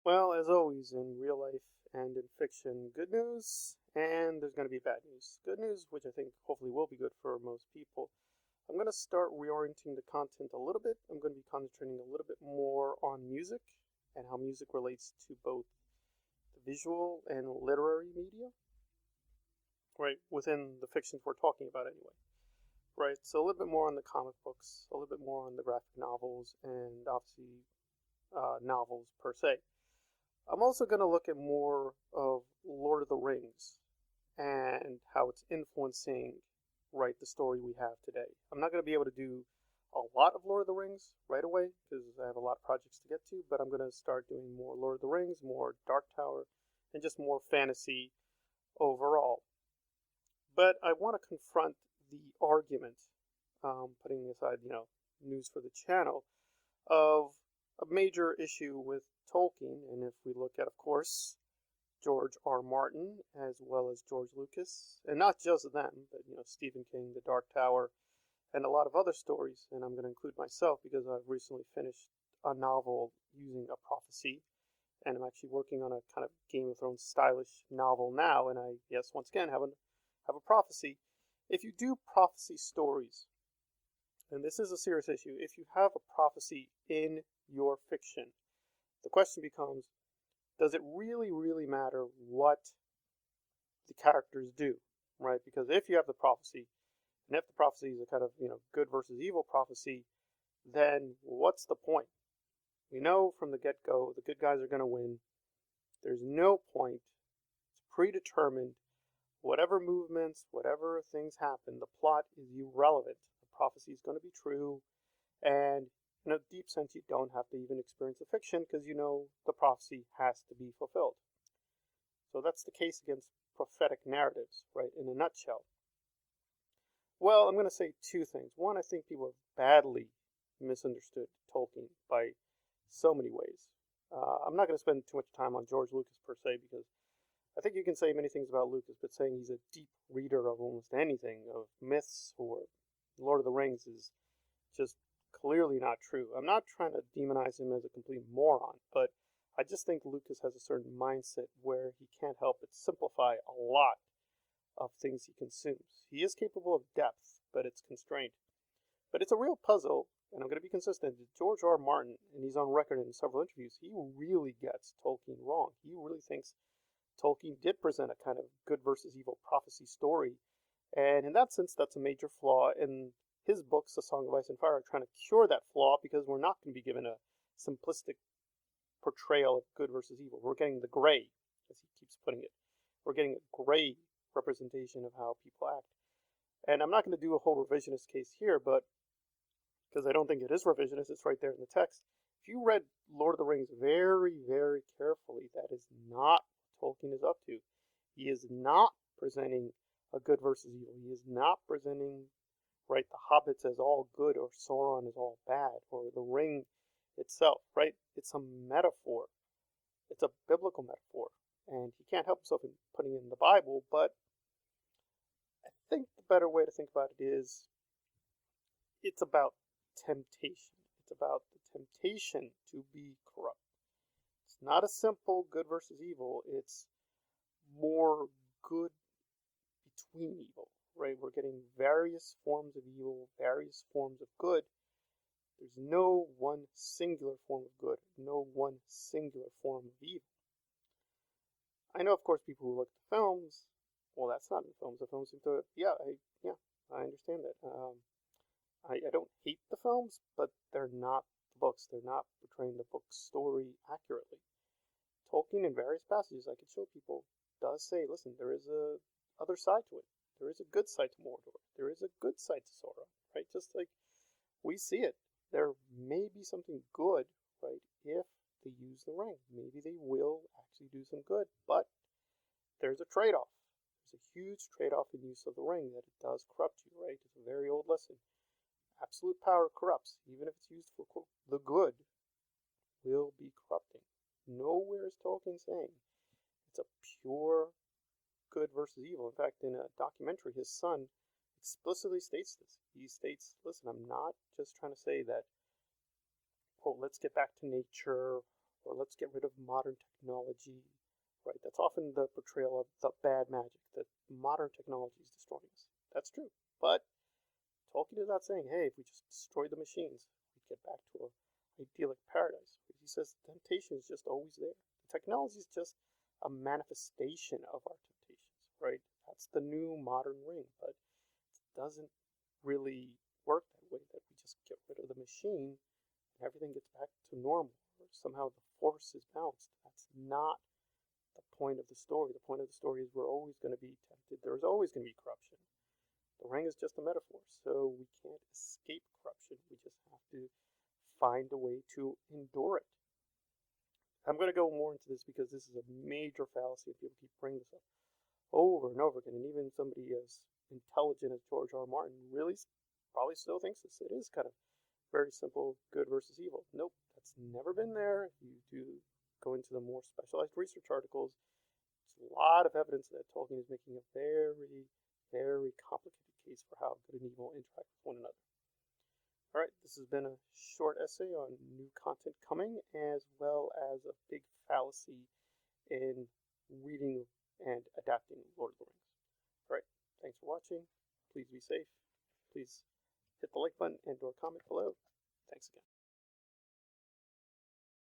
Well, as always in real life and in fiction, good news and there's going to be bad news. Good news, which I think hopefully will be good for most people. I'm going to start reorienting the content a little bit. I'm going to be concentrating a little bit more on music and how music relates to both the visual and literary media, right? Within the fictions we're talking about anyway, right? So a little bit more on the comic books, a little bit more on the graphic novels, and obviously novels per se. I'm also going to look at more of Lord of the Rings and how it's influencing, right, the story we have today. I'm not going to be able to do a lot of Lord of the Rings right away because I have a lot of projects to get to, but I'm going to start doing more Lord of the Rings, more Dark Tower, and just more fantasy overall. But I want to confront the argument, putting aside, news for the channel, of a major issue with Tolkien. And if we look at, of course, George R. Martin as well as George Lucas, and not just them, but Stephen King, The Dark Tower, and a lot of other stories. And I'm going to include myself because I've recently finished a novel using a prophecy, and I'm actually working on a kind of Game of Thrones stylish novel now. And I, yes, once again, have a prophecy. If you do prophecy stories, and this is a serious issue, if you have a prophecy in your fiction, the question becomes, does it really, really matter what the characters do, right? Because if you have the prophecy, and if the prophecy is a kind of, good versus evil prophecy, then what's the point? We know from the get-go the good guys are going to win. There's no point. It's predetermined. Whatever movements, whatever things happen, the plot is irrelevant. The prophecy is going to be true, and in a deep sense, you don't have to even experience the fiction because the prophecy has to be fulfilled. So that's the case against prophetic narratives, right, in a nutshell. Well, I'm going to say two things. One, I think people have badly misunderstood Tolkien by so many ways. I'm not going to spend too much time on George Lucas per se because I think you can say many things about Lucas, but saying he's a deep reader of almost anything, of myths or Lord of the Rings, is just clearly not true. I'm not trying to demonize him as a complete moron, but I just think Lucas has a certain mindset where he can't help but simplify a lot of things he consumes. He is capable of depth, but it's constrained. But it's a real puzzle, and I'm going to be consistent. George R. Martin, and he's on record in several interviews, he really gets Tolkien wrong. He really thinks Tolkien did present a kind of good versus evil prophecy story, and in that sense, that's a major flaw. And his books, A Song of Ice and Fire, are trying to cure that flaw because we're not going to be given a simplistic portrayal of good versus evil. We're getting the gray, as he keeps putting it. We're getting a gray representation of how people act. And I'm not going to do a whole revisionist case here, but because I don't think it is revisionist, it's right there in the text. If you read Lord of the Rings very, very carefully, that is not what Tolkien is up to. He is not presenting a good versus evil. He is not presenting, right, the hobbits as all good or Sauron as all bad or the ring itself, right? It's a metaphor. It's a biblical metaphor. And he can't help himself in putting it in the Bible, but I think the better way to think about it is it's about temptation. It's about the temptation to be corrupt. It's not a simple good versus evil. It's more good between evil, right? We're getting various forms of evil, various forms of good. There's no one singular form of good, no one singular form of evil. I know, of course, people who look at the films, well, that's not in the films. The films seem to, I understand that. I don't hate the films, but they're not the books. They're not portraying the book's story accurately. Tolkien, in various passages, I could show people, does say, listen, there is a other side to it. There is a good side to Mordor. There is a good side to Sauron, right? Just like we see it. There may be something good, right, if they use the ring. Maybe they will actually do some good, but there's a trade-off. There's a huge trade-off in use of the ring that it does corrupt you, right? It's a very old lesson. Absolute power corrupts, even if it's used for quote, the good, will be corrupting. Nowhere is Tolkien saying it's a pure good versus evil. In fact, in a documentary, his son explicitly states this. He states, listen, I'm not just trying to say that, oh, let's get back to nature, or or let's get rid of modern technology, right? That's often the portrayal of the bad magic, that modern technology is destroying us. That's true, but Tolkien is not saying, hey, if we just destroy the machines, we'd get back to an idyllic paradise. He says temptation is just always there. The technology is just a manifestation of our temptations, right? That's the new modern ring, but it doesn't really work that way, that we just get rid of the machine and everything gets back to normal, or somehow the force is balanced. That's not the point of the story. The point of the story is we're always going to be tempted. There's always going to be corruption. The ring is just a metaphor, so we can't escape corruption. We just have to find a way to endure it. I'm going to go more into this because this is a major fallacy, and people keep bringing this up over and over again. And even somebody as intelligent as George R. R. Martin really probably still thinks this. It is kind of very simple, good versus evil. Nope, that's never been there. If you do go into the more specialized research articles, there's a lot of evidence that Tolkien is making a very, very complicated case for how good and evil interact with one another. All right, this has been a short essay on new content coming, as well as a big fallacy in reading and adapting Lord of the Rings. All right, thanks for watching. Please be safe. Please hit the like button and or comment below. Thanks again.